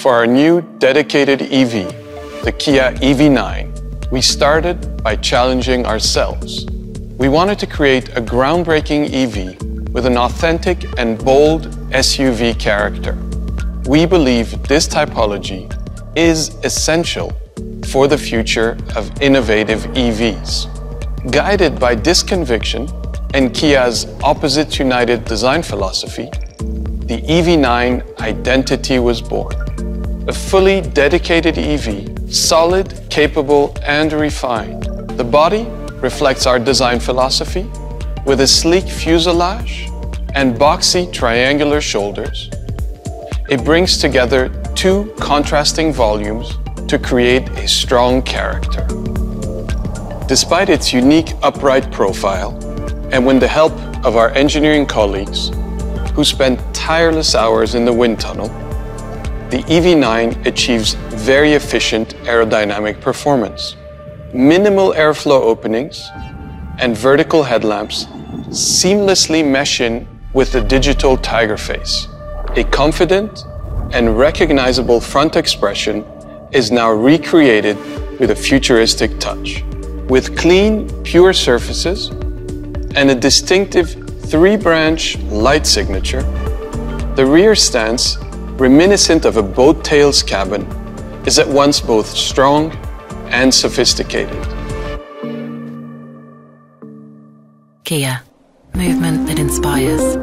For our new dedicated EV, the Kia EV9, we started by challenging ourselves. We wanted to create a groundbreaking EV with an authentic and bold SUV character. We believe this typology is essential for the future of innovative EVs. Guided by this conviction and Kia's opposites united design philosophy, the EV9 identity was born. A fully dedicated EV, solid, capable, and refined. The body reflects our design philosophy with a sleek fuselage and boxy triangular shoulders. It brings together two contrasting volumes to create a strong character. Despite its unique upright profile, and with the help of our engineering colleagues who spent tireless hours in the wind tunnel, the EV9 achieves very efficient aerodynamic performance. Minimal airflow openings and vertical headlamps seamlessly mesh in with the digital tiger face. A confident and recognizable front expression is now recreated with a futuristic touch. With clean, pure surfaces and a distinctive three-branch light signature, the rear stance, reminiscent of a boat tail's cabin, is at once both strong and sophisticated. Kia, movement that inspires.